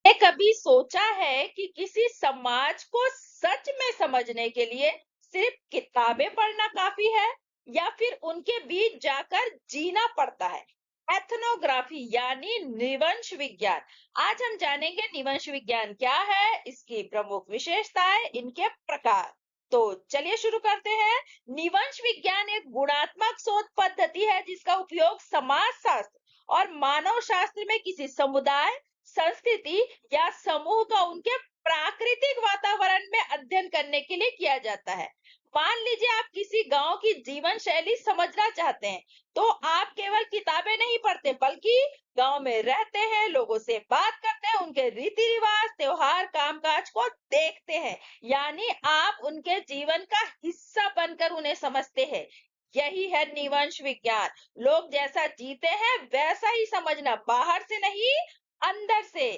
ने कभी सोचा है कि किसी समाज को सच में समझने के लिए सिर्फ किताबें पढ़ना काफी है या फिर उनके बीच जाकर जीना पड़ता है? एथनोग्राफी यानी निवंश विज्ञान। आज हम जानेंगे निवंश विज्ञान क्या है, इसकी प्रमुख विशेषताएं, इनके प्रकार। तो चलिए शुरू करते हैं। निवंश विज्ञान एक गुणात्मक शोध पद्धति है जिसका उपयोग समाज शास्त्र और मानव शास्त्र में किसी समुदाय, संस्कृति या समूह का उनके प्राकृतिक वातावरण में अध्ययन करने के लिए किया जाता है। मान लीजिए आप किसी गांव की जीवन शैली समझना चाहते हैं, तो आप केवल किताबें नहीं पढ़ते बल्कि गांव में रहते हैं, लोगों से बात करते हैं, उनके रीति रिवाज, त्योहार, कामकाज को देखते हैं। यानी आप उनके जीवन का हिस्सा बनकर उन्हें समझते हैं। यही है निवंश विज्ञान। लोग जैसा जीते हैं वैसा ही समझना, बाहर से नहीं, अंदर से।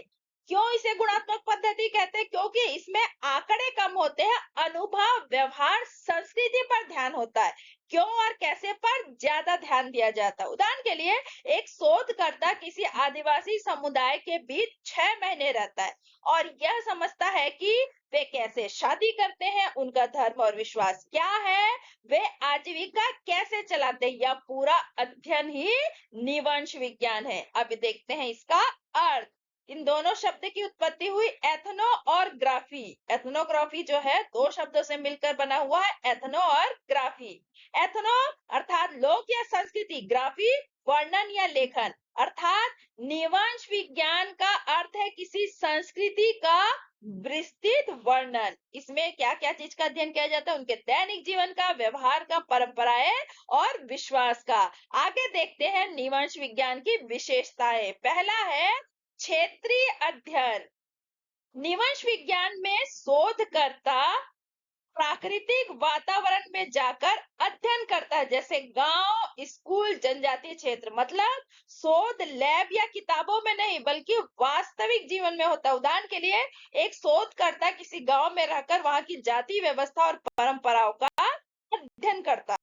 क्यों इसे गुणात्मक पद्धति कहते हैं? क्योंकि इसमें आंकड़े कम होते हैं, अनुभव, व्यवहार, संस्कृति पर ध्यान होता है। क्यों और कैसे पर ज्यादा ध्यान दिया जाता है। उदाहरण के लिए एक शोधकर्ता किसी आदिवासी समुदाय के बीच 6 महीने रहता है और यह समझता है कि वे कैसे शादी करते हैं, उनका धर्म और विश्वास क्या है, वे आजीविका कैसे चलाते हैं। यह पूरा अध्ययन ही निवंश विज्ञान है। अब देखते हैं इसका अर्थ। इन दोनों शब्द की उत्पत्ति हुई एथनो और ग्राफी। एथनोग्राफी जो है दो शब्दों से मिलकर बना हुआ है, एथनो और ग्राफी। एथनो अर्थात लोक या संस्कृति, ग्राफी वर्णन या लेखन। अर्थात निवंश विज्ञान का अर्थ है किसी संस्कृति का विस्तृत वर्णन। इसमें क्या क्या चीज का अध्ययन किया जाता है? उनके दैनिक जीवन का, व्यवहार का, परंपराएं और विश्वास का। आगे देखते हैं निवंश विज्ञान की विशेषताएं। पहला है क्षेत्रीय अध्ययन। निवंश विज्ञान में शोधकर्ता प्राकृतिक वातावरण में जाकर अध्ययन करता है, जैसे गांव, स्कूल, जनजातीय क्षेत्र। मतलब शोध लैब या किताबों में नहीं बल्कि वास्तविक जीवन में होता है। उदाहरण के लिए एक शोधकर्ता किसी गांव में रहकर वहां की जाति व्यवस्था और परंपराओं का अध्ययन करता है।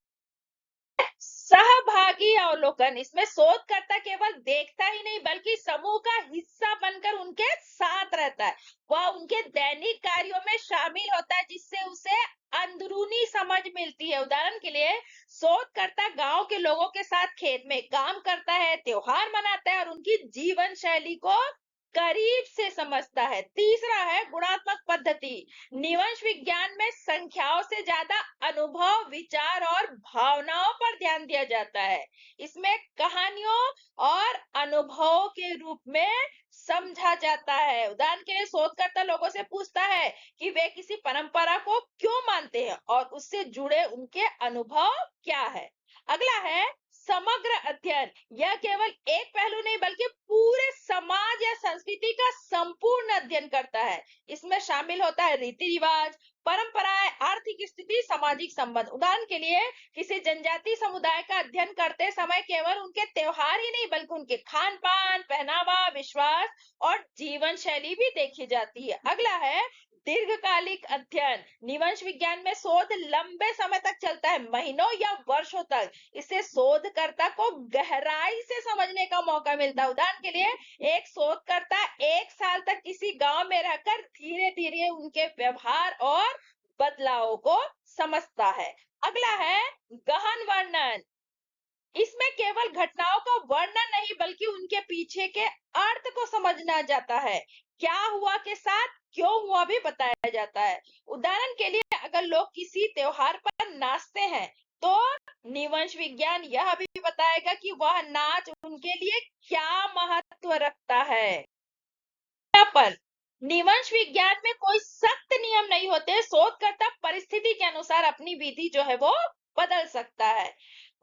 सहभागी अवलोकन, इसमें शोधकर्ता केवल देखता ही नहीं बल्कि समूह का हिस्सा बनकर उनके साथ रहता है। वह उनके दैनिक कार्यों में शामिल होता है जिससे उसे अंदरूनी समझ मिलती है। उदाहरण के लिए शोधकर्ता गांव के लोगों के साथ खेत में काम करता है, त्योहार मनाता है और उनकी जीवन शैली को करीब से समझता है। तीसरा है गुणात्मक पद्धति। निवंश विज्ञान में संख्याओं से ज्यादा अनुभव, विचार और भावनाओं पर ध्यान दिया जाता है। इसमें कहानियों और अनुभवों के रूप में समझा जाता है। उदाहरण के लिए शोधकर्ता लोगों से पूछता है कि वे किसी परंपरा को क्यों मानते हैं और उससे जुड़े उनके अनुभव क्या है। अगला है समग्र अध्ययन। यह केवल एक पहलू नहीं बल्कि पूरे समाज या संस्कृति का संपूर्ण अध्ययन करता है। इसमें शामिल होता है रीति रिवाज, परंपराएं, आर्थिक स्थिति, सामाजिक संबंध। उदाहरण के लिए किसी जनजातीय समुदाय का अध्ययन करते समय केवल उनके त्योहार ही नहीं बल्कि उनके खान पान, पहनावा, विश्वास और जीवन शैली भी देखी जाती है। अगला है दीर्घकालिक अध्ययन। निवंश विज्ञान में शोध लंबे समय तक चलता है, महीनों या वर्षों तक। इससे शोधकर्ता को गहराई से समझने का मौका मिलता है। उदाहरण के लिए एक शोधकर्ता 1 साल तक किसी गांव में रहकर धीरे धीरे उनके व्यवहार और बदलावों को समझता है। अगला है गहन वर्णन। इसमें केवल घटनाओं का वर्णन नहीं बल्कि उनके पीछे के अर्थ को समझना जाता है। क्या हुआ के साथ क्यों हुआ भी बताया जाता है। उदाहरण के लिए अगर लोग किसी त्योहार पर नाचते हैं तो निवंश विज्ञान यह भी बताएगा कि वह नाच उनके लिए क्या महत्व रखता है। पर निवंश विज्ञान में कोई सख्त नियम नहीं होते। शोधकर्ता परिस्थिति के अनुसार अपनी विधि जो है वो बदल सकता है।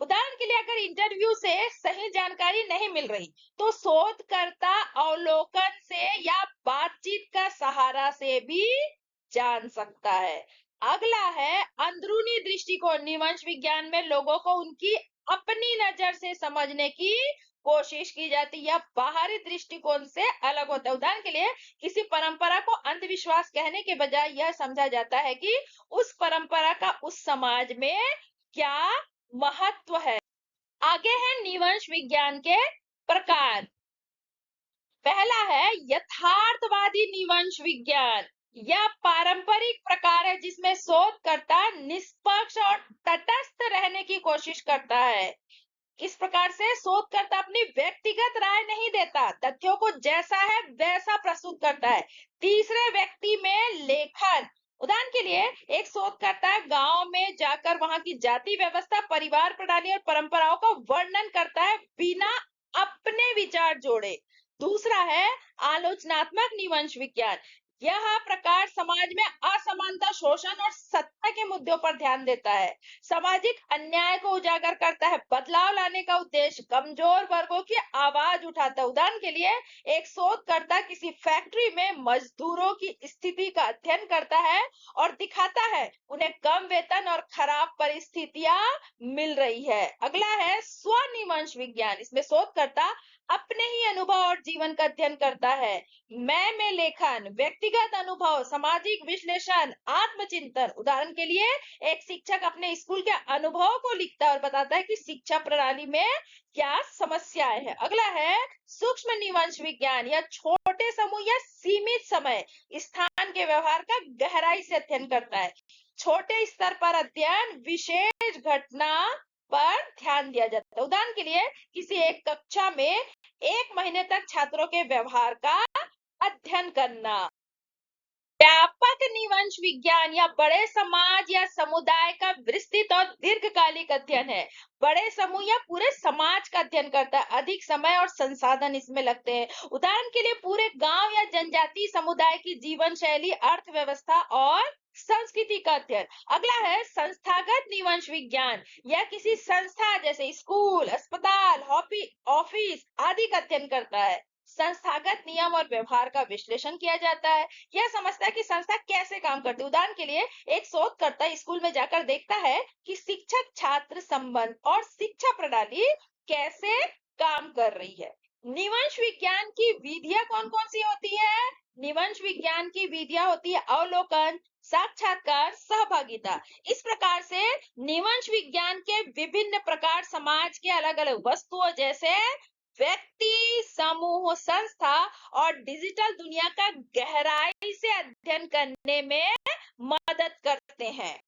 उदाहरण के लिए अगर इंटरव्यू से सही जानकारी नहीं मिल रही तो शोधकर्ता अवलोकन से या बातचीत का सहारा से भी जान सकता है। अगला है अंदरूनी दृष्टिकोण। निवंश विज्ञान में लोगों को उनकी अपनी नजर से समझने की कोशिश की जाती है या बाहरी दृष्टिकोण से अलग होता है। उदाहरण के लिए किसी परंपरा को अंधविश्वास कहने के बजाय यह समझा जाता है कि उस परंपरा का उस समाज में क्या महत्व है। आगे है निवंश विज्ञान के प्रकार। पहला है यथार्थवादी शोधवादी निवंश विज्ञान यह पारंपरिक प्रकार है जिसमें शोधकर्ता निष्पक्ष और तटस्थ रहने की कोशिश करता है। इस प्रकार से शोधकर्ता अपनी व्यक्तिगत राय नहीं देता, तथ्यों को जैसा है वैसा प्रस्तुत करता है। तीसरे व्यक्ति में लेखन, उदाहरण के लिए एक शोधकर्ता गांव में जाकर वहां की जाति व्यवस्था, परिवार प्रणाली और परंपराओं का वर्णन करता है बिना अपने विचार जोड़े। दूसरा है आलोचनात्मक निवंश विज्ञान। यह प्रकार समाज में असमानता, शोषण और सत्ता के मुद्दों पर ध्यान देता है, सामाजिक अन्याय को उजागर करता है, बदलाव लाने का उद्देश्य कमजोर वर्गों की आवाज उठाता है। उदाहरण के लिए एक शोधकर्ता किसी फैक्ट्री में मजदूरों की स्थिति का अध्ययन करता है और दिखाता है उन्हें कम वेतन और खराब परिस्थितियां मिल रही है। अगला है स्वनिवंश विज्ञान। इसमें शोधकर्ता अपने ही अनुभव और जीवन का अध्ययन करता है। मैं में लेखन, व्यक्तिगत अनुभव, सामाजिक विश्लेषण, आत्मचिंतन। उदाहरण के लिए एक शिक्षक अपने स्कूल के अनुभव को लिखता है और बताता है कि शिक्षा प्रणाली में क्या समस्याएं हैं। अगला है सूक्ष्म निवंश विज्ञान। यह छोटे समूह या सीमित समय स्थान के व्यवहार का गहराई से अध्ययन करता है। छोटे स्तर पर अध्ययन विशेष घटना पर ध्यान दिया जाता है। उदाहरण के लिए किसी एक कक्षा में 1 महीने तक छात्रों के व्यवहार का अध्ययन करना। व्यापक निवंश विज्ञान या बड़े समाज या समुदाय का विस्तृत और दीर्घकालिक अध्ययन है। बड़े समूह या पूरे समाज का अध्ययन करता है, अधिक समय और संसाधन इसमें लगते हैं। उदाहरण के लिए पूरे गांव या जनजातीय समुदाय की जीवन शैली, अर्थव्यवस्था और संस्कृति का अध्ययन। अगला है संस्थागत निवंश विज्ञान या किसी संस्था जैसे स्कूल, अस्पताल, ऑफिस आदि का अध्ययन करता है। संस्थागत नियम और व्यवहार का विश्लेषण किया जाता है। यह समझता है कि संस्था कैसे काम करती है। उदाहरण के लिए एक शोधकर्ता स्कूल में जाकर देखता है कि शिक्षक छात्र संबंध और शिक्षा प्रणाली कैसे काम कर रही है। निवंश विज्ञान की विधियां कौन कौन सी होती है? निवंश विज्ञान की विधियां होती है अवलोकन, साक्षात्कार, सहभागिता। इस प्रकार से निवंश विज्ञान के विभिन्न प्रकार समाज के अलग अलग वस्तुओं जैसे व्यक्ति, समूह, संस्था और डिजिटल दुनिया का गहराई से अध्ययन करने में मदद करते हैं।